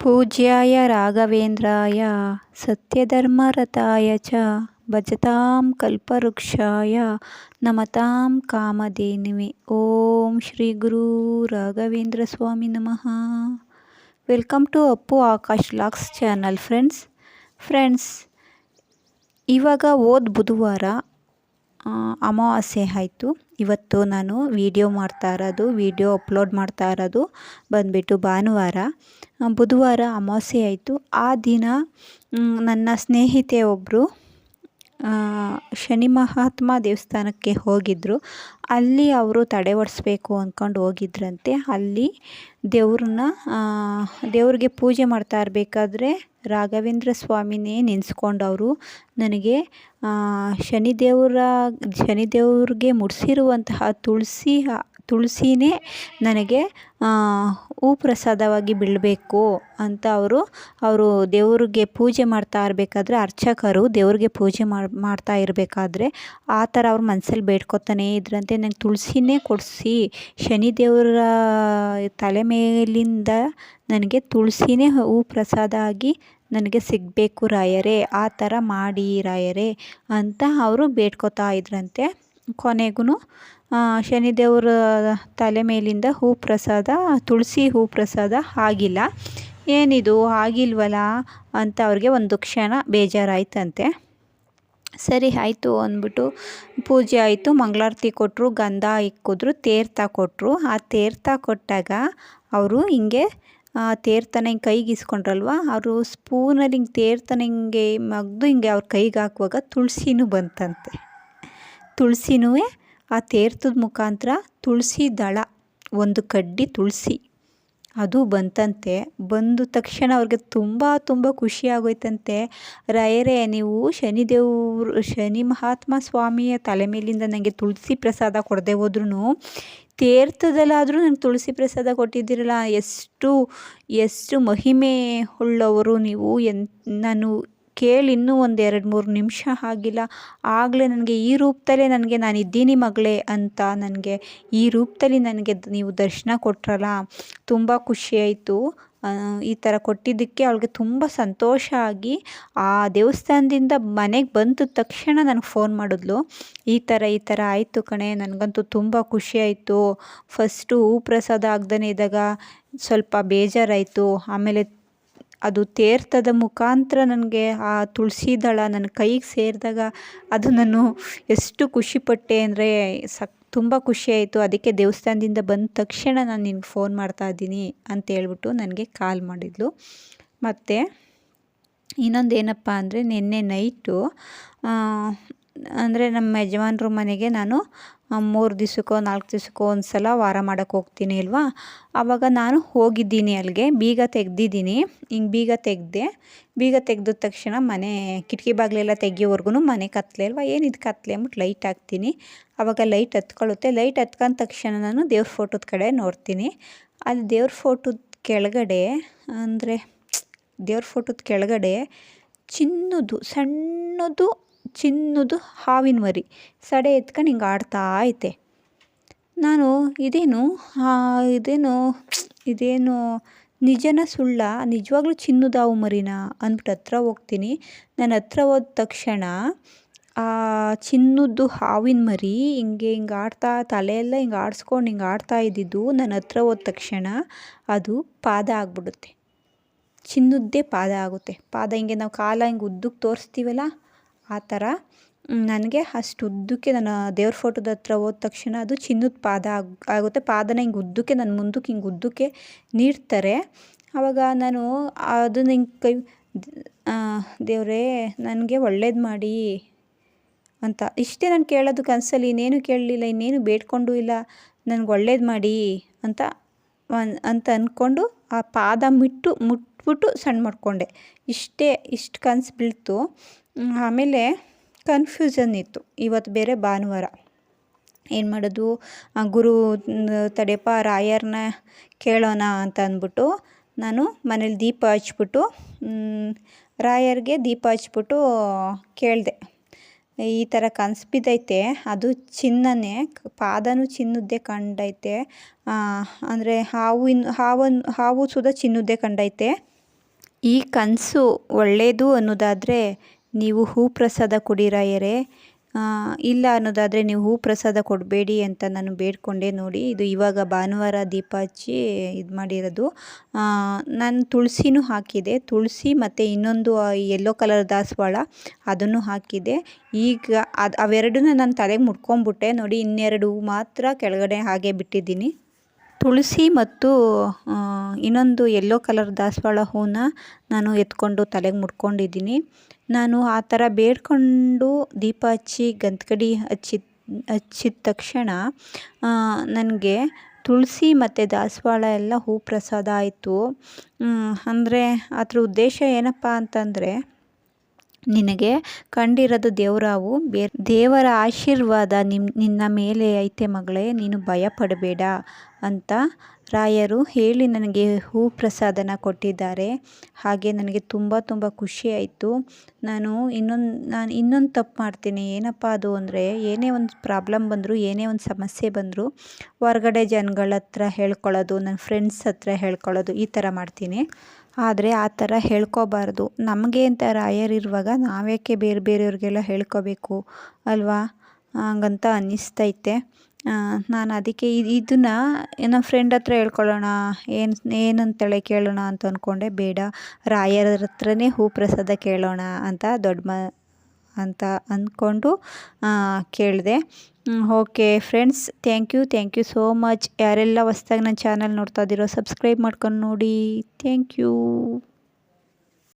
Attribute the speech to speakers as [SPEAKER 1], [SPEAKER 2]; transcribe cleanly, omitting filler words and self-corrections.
[SPEAKER 1] ಪೂಜ್ಯಾಯ ರಾಘವೇಂದ್ರಾಯ ಸತ್ಯಧರ್ಮರತಾಯ ಚ ಭಜತಾಂ ಕಲ್ಪವೃಕ್ಷಾಯ ನಮತಾಂ ಕಾಮಧೇನವೇ. ಓಂ ಶ್ರೀ ಗುರು ರಾಘವೇಂದ್ರ ಸ್ವಾಮಿ ನಮಃ. Welcome to Appu Akash vlogs channel friends. ಇವಾಗ ಬುಧವಾರ ಅಮಾವಾಸ್ಯೆ ಆಯಿತು. ಇವತ್ತು ನಾನು ವಿಡಿಯೋ ಅಪ್ಲೋಡ್ ಮಾಡ್ತಾ ಇರೋದು ಬಂದುಬಿಟ್ಟು ಭಾನುವಾರ. ಬುಧವಾರ ಅಮಾವಾಸ್ಯೆ ಆಯಿತು. ಆ ದಿನ ನನ್ನ ಸ್ನೇಹಿತೆ ಒಬ್ಬರು ಶನಿ ಮಹಾತ್ಮ ದೇವಸ್ಥಾನಕ್ಕೆ ಹೋಗಿದ್ದರು. ಅಲ್ಲಿ ಅವರು ತಡೆ ಒಡಿಸ್ಬೇಕು ಅಂದ್ಕೊಂಡು ಹೋಗಿದ್ರಂತೆ. ಅಲ್ಲಿ ದೇವ್ರಿಗೆ ಪೂಜೆ ಮಾಡ್ತಾ ಇರಬೇಕಾದ್ರೆ ರಾಘವೇಂದ್ರ ಸ್ವಾಮಿನೇ ನೆನೆಸ್ಕೊಂಡು ಅವರು ನನಗೆ ಶನಿದೇವ್ರಿಗೆ ಮುಡಿಸಿರುವಂತಹ ತುಳಸಿನೇ ನನಗೆ ಹೂ ಪ್ರಸಾದವಾಗಿ ಬೀಳಬೇಕು ಅಂತ ಅವರು ದೇವ್ರಿಗೆ ಪೂಜೆ ಮಾಡ್ತಾ ಇರಬೇಕಾದ್ರೆ, ಅರ್ಚಕರು ದೇವ್ರಿಗೆ ಪೂಜೆ ಮಾಡ್ತಾ ಇರಬೇಕಾದ್ರೆ ಆ ಥರ ಅವ್ರ ಮನಸ್ಸಲ್ಲಿ ಬೇಡ್ಕೊತಾನೇ ಇದ್ರಂತೆ. ನಂಗೆ ತುಳಸಿನೇ ಕೊಡಿಸಿ, ಶನಿದೇವರ ತಲೆ ಮೇಲಿಂದ ನನಗೆ ತುಳಸಿನೇ ಹೂ ಪ್ರಸಾದ ಆಗಿ ನನಗೆ ಸಿಗಬೇಕು ರಾಯರೇ, ಆ ಥರ ಮಾಡಿ ರಾಯರೇ ಅಂತ ಅವರು ಬೇಡ್ಕೊತಾ ಇದ್ರಂತೆ. ಕೊನೆಗೂ ಶನಿದೇವರ ತಲೆ ಮೇಲಿಂದ ತುಳಸಿ ಹೂ ಪ್ರಸಾದ ಆಗಿಲ್ಲ. ಏನಿದು ಆಗಿಲ್ವಲ್ಲ ಅಂತ ಅವ್ರಿಗೆ ಒಂದು ಕ್ಷಣ ಬೇಜಾರಾಯ್ತಂತೆ. ಸರಿ ಆಯಿತು ಅಂದ್ಬಿಟ್ಟು ಪೂಜೆ ಆಯಿತು, ಮಂಗಳಾರತಿ ಕೊಟ್ಟರು, ಗಂಧ ಇಕ್ಕಿದ್ರು, ತೀರ್ಥ ಕೊಟ್ಟರು. ಆ ತೀರ್ಥ ಕೊಟ್ಟಾಗ ಅವರು ಹಿಂಗೆ ತೀರ್ಥನ ಹಿಂಗೆ ಕೈಗೆ ಇಸ್ಕೊಂಡ್ರಲ್ವ, ಅವರು ಸ್ಪೂನಲ್ಲಿ ಹಿಂಗೆ ತೀರ್ಥನ ಹಿಂಗೆ ಮಗ್ದು ಹಿಂಗೆ ಅವ್ರ ಕೈಗೆ ಹಾಕುವಾಗ ತುಳಸಿನೂ ಬಂತಂತೆ. ತುಳಸಿನೂ ಆ ತೀರ್ಥದ ಮುಖಾಂತರ ತುಳಸಿ ದಳ, ಒಂದು ಕಡ್ಡಿ ತುಳಸಿ ಅದು ಬಂತಂತೆ. ಬಂದ ತಕ್ಷಣ ಅವ್ರಿಗೆ ತುಂಬ ಖುಷಿ ಆಗೋಯ್ತಂತೆ. ರಾಯರೇ, ನೀವು ಶನಿ ಮಹಾತ್ಮ ಸ್ವಾಮಿಯ ತಲೆ ಮೇಲಿಂದ ನನಗೆ ತುಳಸಿ ಪ್ರಸಾದ ಕೊಡದೆ ಹೋದ್ರೂ ತೀರ್ಥದಲ್ಲಾದರೂ ನಂಗೆ ತುಳಸಿ ಪ್ರಸಾದ ಕೊಟ್ಟಿದ್ದೀರಲ್ಲ, ಎಷ್ಟು ಮಹಿಮೆ ಉಳ್ಳವರು ನೀವು. ನಾನು ಕೇಳಿ ಇನ್ನೂ ಒಂದು 2-3 ನಿಮಿಷ ಆಗಿಲ್ಲ, ಆಗಲೇ ನನಗೆ ಈ ರೂಪದಲ್ಲೇ ನಾನು ಇದ್ದೀನಿ ಮಗಳೇ ಅಂತ ನನಗೆ ಈ ರೂಪದಲ್ಲಿ ನನಗೆ ನೀವು ದರ್ಶನ ಕೊಟ್ರಲ್ಲ, ತುಂಬ ಖುಷಿಯಾಯಿತು. ಈ ಥರ ಕೊಟ್ಟಿದ್ದಕ್ಕೆ ಅವಳಿಗೆ ತುಂಬ ಸಂತೋಷ ಆಗಿ ಆ ದೇವಸ್ಥಾನದಿಂದ ಮನೆಗೆ ಬಂದ ತಕ್ಷಣ ನನಗೆ ಫೋನ್ ಮಾಡಿದ್ಲು. ಈ ಥರ ಆಯಿತು ಕಣೆ, ನನಗಂತೂ ತುಂಬ ಖುಷಿಯಾಯಿತು. ಫಸ್ಟು ಹೂ ಪ್ರಸಾದ ಆಗದೇ ಇದ್ದಾಗ ಸ್ವಲ್ಪ ಬೇಜಾರಾಯಿತು. ಆಮೇಲೆ ಅದು ತೀರ್ಥದ ಮುಖಾಂತರ ನನಗೆ ಆ ತುಳಸಿ ದಳ ನನ್ನ ಕೈಗೆ ಸೇರಿದಾಗ ಅದು ನಾನು ಎಷ್ಟು ಖುಷಿಪಟ್ಟೆ ಅಂದರೆ ತುಂಬ ಖುಷಿಯಾಯಿತು. ಅದಕ್ಕೆ ದೇವಸ್ಥಾನದಿಂದ ಬಂದ ತಕ್ಷಣ ನಾನು ನಿನಗೆ ಫೋನ್ ಮಾಡ್ತಾಯಿದ್ದೀನಿ ಅಂತ ಹೇಳ್ಬಿಟ್ಟು ನನಗೆ ಕಾಲ್ ಮಾಡಿದ್ಲು. ಮತ್ತು ಇನ್ನೊಂದೇನಪ್ಪ ಅಂದರೆ, ನಿನ್ನೆ ನೈಟು ಅಂದರೆ ನಮ್ಮ ಯಜಮಾನ್ರ ಮನೆಗೆ ನಾನು 3 ದಿವಸಕ್ಕೋ 4 ದಿವಸಕ್ಕೋ ಒಂದು ಸಲ ವಾರ ಮಾಡೋಕ್ಕೆ ಹೋಗ್ತೀನಿ ಅಲ್ವಾ. ಆವಾಗ ನಾನು ಹೋಗಿದ್ದೀನಿ, ಅಲ್ಲಿಗೆ ಬೀಗ ತೆಗ್ದಿದ್ದೀನಿ. ಹಿಂಗೆ ಬೀಗ ತೆಗೆದ ತಕ್ಷಣ ಮನೆ ಕಿಟಕಿ ಬಾಗಿಲೆಲ್ಲ ತೆಗಿಯೋವರೆಗೂ ಮನೆ ಕತ್ತಲೆ ಅಲ್ವಾ, ಏನಿದು ಕತ್ತಲೆ ಅಂದ್ಬಿಟ್ಟು ಲೈಟ್ ಹಾಕ್ತೀನಿ. ಆವಾಗ ಲೈಟ್ ಹತ್ಕೊಳ್ಳುತ್ತೆ. ಲೈಟ್ ಹತ್ಕೊಂಡ ತಕ್ಷಣ ನಾನು ದೇವ್ರ ಫೋಟೋದ ಕಡೆ ನೋಡ್ತೀನಿ. ಅಲ್ಲಿ ದೇವ್ರ ಫೋಟೋದ ಕೆಳಗಡೆ ಚಿನ್ನದು ಹಾವಿನ ಮರಿ ಸಡೆ ಎತ್ಕೊಂಡು ಹಿಂಗೆ ಆಡ್ತಾ ಐತೆ. ನಾನು ಇದೇನು ನಿಜನ ಸುಳ್ಳ, ನಿಜವಾಗ್ಲೂ ಚಿನ್ನದ ಹಾವು ಮರಿನಾ ಅಂದ್ಬಿಟ್ಟು ಹತ್ರ ಹೋಗ್ತೀನಿ. ನಾನು ಹತ್ರ ಹೋದ ತಕ್ಷಣ ಆ ಚಿನ್ನದ್ದು ಹಾವಿನ ಮರಿ ಹಿಂಗೆ ಆಡ್ತಾ, ತಲೆಯೆಲ್ಲ ಹಿಂಗೆ ಆಡಿಸ್ಕೊಂಡು ಹಿಂಗೆ ಆಡ್ತಾ ಇದ್ದಿದ್ದು ನನ್ನ ಹತ್ರ ಹೋದ ತಕ್ಷಣ ಅದು ಪಾದ ಆಗಿಬಿಡುತ್ತೆ. ಚಿನ್ನದ್ದೇ ಪಾದ ಆಗುತ್ತೆ. ಪಾದ ಹಿಂಗೆ ನಾವು ಕಾಲ ಹಿಂಗೆ ಉದ್ದಕ್ಕೆ ತೋರಿಸ್ತೀವಲ್ಲ, ಆ ಥರ ನನಗೆ ಅಷ್ಟು ಉದ್ದಕ್ಕೆ ನನ್ನ ದೇವ್ರ ಫೋಟೋದ ಹತ್ರ ಹೋದ ತಕ್ಷಣ ಅದು ಚಿನ್ನದ ಪಾದ ಆಗುತ್ತೆ. ಪಾದನ ಹಿಂಗೆ ಉದ್ದಕ್ಕೆ ನನ್ನ ಮುಂದಕ್ಕೆ ಹಿಂಗೆ ಉದ್ದಕ್ಕೆ ನೀಡ್ತಾರೆ. ಆವಾಗ ನಾನು ಅದನ್ನು ಹಿಂಗೆ ದೇವರೇ ನನಗೆ ಒಳ್ಳೇದು ಮಾಡಿ ಅಂತ ಇಷ್ಟೇ ನಾನು ಕೇಳೋದು ಕನಸಲ್ಲಿ. ಇನ್ನೇನು ಕೇಳಲಿಲ್ಲ, ಇನ್ನೇನು ಬೇಡ್ಕೊಂಡು ಇಲ್ಲ, ನನಗೆ ಒಳ್ಳೇದು ಮಾಡಿ ಅಂತ ಅಂದ್ಕೊಂಡು ಆ ಪಾದ ಮುಟ್ಬಿಟ್ಟು ಸಣ್ಣ ಮಾಡಿಕೊಂಡೆ. ಇಷ್ಟು ಕನಸು ಬೀಳ್ತು. ಆಮೇಲೆ ಕನ್ಫ್ಯೂಷನ್ ಇತ್ತು. ಇವತ್ತು ಬೇರೆ ಭಾನುವಾರ, ಏನು ಮಾಡೋದು, ಗುರು ತಡೆಯಪ್ಪ ರಾಯರನ್ನ ಕೇಳೋಣ ಅಂತ ಅಂದ್ಬಿಟ್ಟು ನಾನು ಮನೇಲಿ ರಾಯರಿಗೆ ದೀಪ ಹಚ್ಬಿಟ್ಟು ಕೇಳಿದೆ. ಈ ಥರ ಕನಸು ಬಿದ್ದೈತೆ, ಅದು ಚಿನ್ನನೇ, ಪಾದನೂ ಚಿನ್ನದ್ದೇ ಕಂಡೈತೆ, ಅಂದರೆ ಹಾವು ಸುದ ಚಿನ್ನದ್ದೇ ಕಂಡೈತೆ ಈ ಕನಸು ಒಳ್ಳೆಯದು ಅನ್ನೋದಾದರೆ ನೀವು ಹೂ ಪ್ರಸಾದ ಕೊಡಿ ರಾಯರೇ, ಇಲ್ಲ ಅನ್ನೋದಾದರೆ ನೀವು ಹೂ ಪ್ರಸಾದ ಕೊಡಬೇಡಿ ಅಂತ ನಾನು ಬೇಡಿಕೊಂಡೆ. ನೋಡಿ, ಇದು ಇವಾಗ ಭಾನುವಾರ ದೀಪ ಹಚ್ಚಿ ಇದು ಮಾಡಿರೋದು. ನಾನು ತುಳಸಿನೂ ಹಾಕಿದೆ, ತುಳಸಿ ಮತ್ತು ಇನ್ನೊಂದು ಯೆಲ್ಲೋ ಕಲರ್ ದಾಸವಾಳ ಅದನ್ನು ಹಾಕಿದೆ. ಈಗ ಅವೆರಡನ್ನ ನಾನು ತಲೆಗೆ ಮುಡ್ಕೊಂಬಿಟ್ಟೆ ನೋಡಿ, ಇನ್ನೆರಡು ಹೂ ಮಾತ್ರ ಕೆಳಗಡೆ ಹಾಗೆ ಬಿಟ್ಟಿದ್ದೀನಿ. ತುಳಸಿ ಮತ್ತು ಇನ್ನೊಂದು ಯೆಲ್ಲೋ ಕಲರ್ ದಾಸವಾಳ ಹೂವನ್ನ ನಾನು ಎತ್ಕೊಂಡು ತಲೆಗೆ ಮುಡ್ಕೊಂಡಿದ್ದೀನಿ. ನಾನು ಆ ಥರ ಬೇಡಿಕೊಂಡು ದೀಪ ಹಚ್ಚಿ ಗಂಧಕಡ್ಡಿ ಹಚ್ಚಿದ ತಕ್ಷಣ ನನಗೆ ತುಳಸಿ ಮತ್ತು ದಾಸವಾಳ ಎಲ್ಲ ಹೂ ಪ್ರಸಾದ ಆಯಿತು. ಅಂದರೆ ಅದ್ರ ಉದ್ದೇಶ ಏನಪ್ಪ ಅಂತಂದರೆ, ನಿನಗೆ ಕಂಡಿರೋದು ದೇವರಾವು, ದೇವರ ಆಶೀರ್ವಾದ ನಿನ್ನ ಮೇಲೆ ಐತೆ ಮಗಳೇ, ನೀನು ಭಯ ಪಡಬೇಡ ಅಂತ ರಾಯರು ಹೇಳಿ ನನಗೆ ಹೂ ಪ್ರಸಾದನ ಕೊಟ್ಟಿದ್ದಾರೆ. ಹಾಗೆ ನನಗೆ ತುಂಬ ತುಂಬ ಖುಷಿ ಆಯಿತು. ನಾನು ಇನ್ನೊಂದು ತಪ್ಪು ಮಾಡ್ತೀನಿ. ಏನಪ್ಪ ಅದು ಅಂದರೆ, ಏನೇ ಒಂದು ಪ್ರಾಬ್ಲಮ್ ಬಂದರೂ, ಏನೇ ಒಂದು ಸಮಸ್ಯೆ ಬಂದರೂ ಹೊರಗಡೆ ಜನಗಳ ಹತ್ರ ಹೇಳ್ಕೊಳ್ಳೋದು, ನನ್ನ ಫ್ರೆಂಡ್ಸ್ ಹತ್ರ ಹೇಳ್ಕೊಳ್ಳೋದು, ಈ ಥರ ಮಾಡ್ತೀನಿ. ಆದರೆ ಆ ಥರ ಹೇಳ್ಕೋಬಾರ್ದು. ನಮಗೆ ಅಂತ ರಾಯರಿರುವಾಗ ನಾವ್ಯಾಕೆ ಬೇರೆಯವ್ರಿಗೆಲ್ಲ ಹೇಳ್ಕೋಬೇಕು ಅಲ್ವಾ, ಹಂಗಂತ ಅನ್ನಿಸ್ತೈತೆ. ನಾನು ಅದಕ್ಕೆ ಇದನ್ನು ನಮ್ಮ ಫ್ರೆಂಡ್ ಹತ್ರ ಹೇಳ್ಕೊಳ್ಳೋಣ, ಏನಂತೇಳಿ ಕೇಳೋಣ ಅಂತ ಅಂದ್ಕೊಂಡೆ. ಬೇಡ, ರಾಯರ ಹತ್ರನೇ ಹೂ ಪ್ರಸಾದ ಕೇಳೋಣ ಅಂತ ಅಂತ ಅಂದ್ಕೊಂಡು ಕೇಳಿದೆ. Okay friends, thank you so much. ಯಾರೆಲ್ಲ ಹೊಸ್ದಾಗಿ ನನ್ನ ಚಾನಲ್ ನೋಡ್ತಾ ಇದ್ದೀರೋ ಸಬ್ಸ್ಕ್ರೈಬ್ ಮಾಡ್ಕೊಂಡು ನೋಡಿ. Thank you.